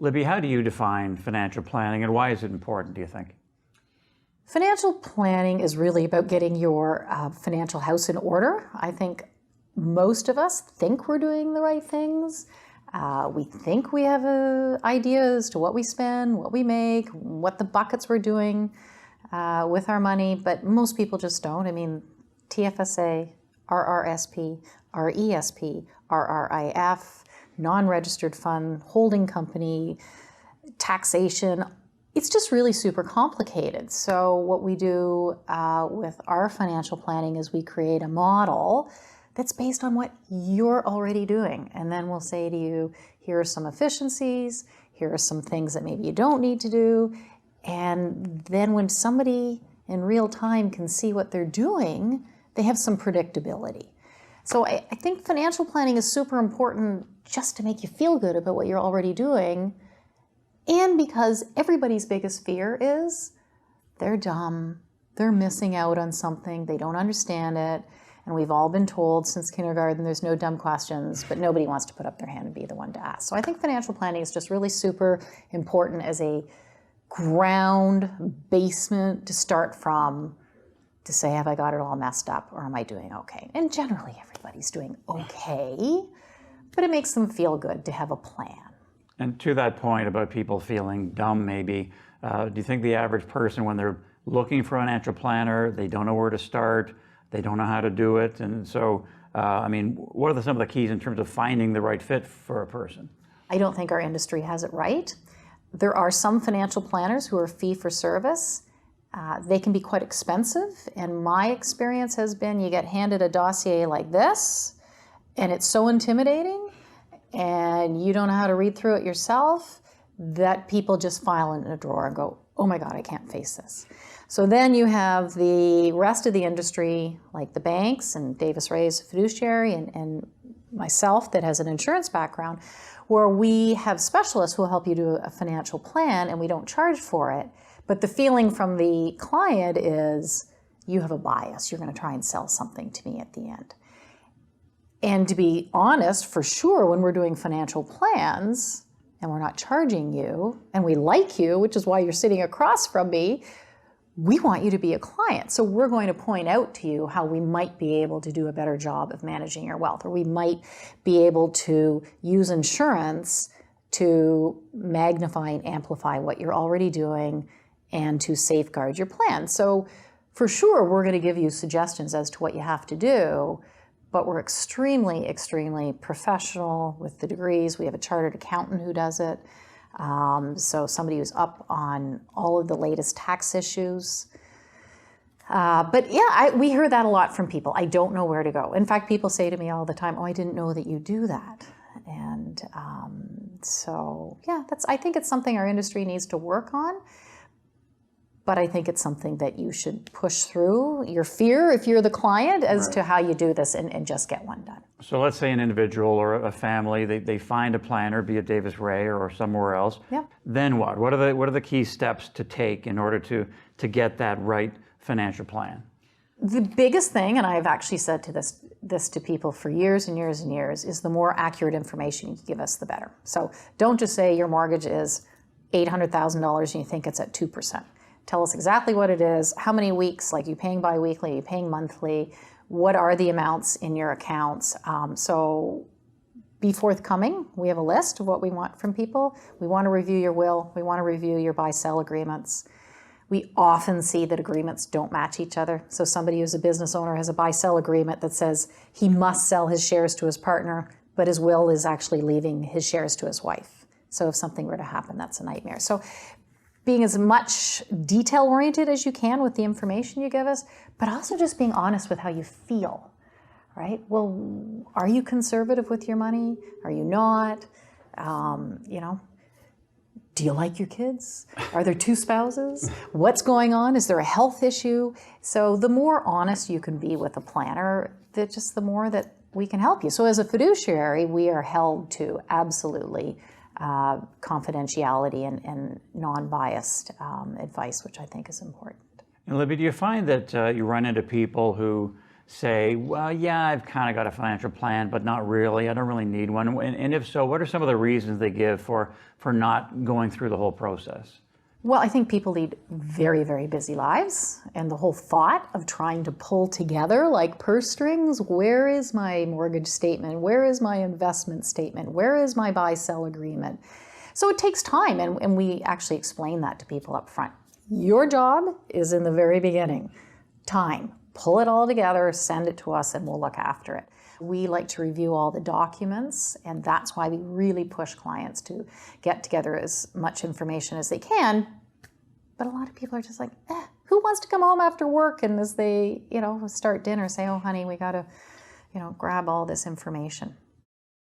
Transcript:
Libby, how do you define financial planning and why is it important, do you think? Financial planning is really about getting your financial house in order. I think most of us think we're doing the right things. We think we have ideas to what we spend, what we make, what the buckets we're doing with our money, but most people just don't. I mean, TFSA, RRSP, RESP, RRIF, non-registered fund, holding company, taxation, it's just really super complicated. So what we do with our financial planning is we create a model that's based on what you're already doing. And then we'll say to you, here are some efficiencies, here are some things that maybe you don't need to do. And then when somebody in real time can see what they're doing, they have some predictability. So I think financial planning is super important just to make you feel good about what you're already doing. And because everybody's biggest fear is they're dumb, they're missing out on something, they don't understand it. And we've all been told since kindergarten there's no dumb questions, but nobody wants to put up their hand and be the one to ask. So I think financial planning is just really super important as a ground basement to start from, to say, have I got it all messed up or am I doing okay? And generally everybody's doing okay, but it makes them feel good to have a plan. And to that point about people feeling dumb maybe, do you think the average person when they're looking for a financial planner, they don't know where to start, they don't know how to do it, and so, I mean, what are some of the keys in terms of finding the right fit for a person? I don't think our industry has it right. There are some financial planners who are fee for service. They can be quite expensive, and my experience has been you get handed a dossier like this, and it's so intimidating, and you don't know how to read through it yourself, that people just file it in a drawer and go, oh my God, I can't face this. So then you have the rest of the industry, like the banks, and Davis Rea is a fiduciary, and myself that has an insurance background, where we have specialists who will help you do a financial plan, and we don't charge for it. But the feeling from the client is, you have a bias, you're going to try and sell something to me at the end. And to be honest, for sure, when we're doing financial plans and we're not charging you and we like you, which is why you're sitting across from me, we want you to be a client. So we're going to point out to you how we might be able to do a better job of managing your wealth, or we might be able to use insurance to magnify and amplify what you're already doing and to safeguard your plan. So for sure, we're going to give you suggestions as to what you have to do, but we're extremely, extremely professional with the degrees. We have a chartered accountant who does it. So somebody who's up on all of the latest tax issues. But yeah, we hear that a lot from people. I don't know where to go. In fact, people say to me all the time, oh, I didn't know that you do that. And so yeah, I think it's something our industry needs to work on. But I think it's something that you should push through your fear if you're the client as to how you do this and just get one done. So let's say an individual or a family, they find a planner, be it Davis Rea or somewhere else. Yep. Then what? What are the key steps to take in order to get that right financial plan? The biggest thing, and I've actually said to this to people for years and years and years, is the more accurate information you give us, the better. So don't just say your mortgage is $800,000 and you think it's at 2%. Tell us exactly what it is, how many weeks, like you paying bi-weekly, you paying monthly, what are the amounts in your accounts. So be forthcoming. We have a list of what we want from people. We want to review your will. We want to review your buy-sell agreements. We often see that agreements don't match each other. So somebody who's a business owner has a buy-sell agreement that says he must sell his shares to his partner, but his will is actually leaving his shares to his wife. So if something were to happen, that's a nightmare. So being as much detail-oriented as you can with the information you give us, but also just being honest with how you feel, right? Well, are you conservative with your money? Are you not? Do you like your kids? Are there two spouses? What's going on? Is there a health issue? So the more honest you can be with a planner, the more that we can help you. So as a fiduciary, we are held to absolutely confidentiality and non-biased advice, which I think is important. And Libby, do you find that you run into people who say, well, yeah, I've kind of got a financial plan, but not really. I don't really need one. And if so, what are some of the reasons they give for not going through the whole process? Well, I think people lead very, very busy lives, and the whole thought of trying to pull together like purse strings, where is my mortgage statement? Where is my investment statement? Where is my buy-sell agreement? So it takes time, and we actually explain that to people up front. Your job is in the very beginning. Time. Pull it all together, send it to us, and we'll look after it. We like to review all the documents, and that's why we really push clients to get together as much information as they can. But a lot of people are just like, who wants to come home after work and as they, start dinner, say, oh, honey, we got to, grab all this information.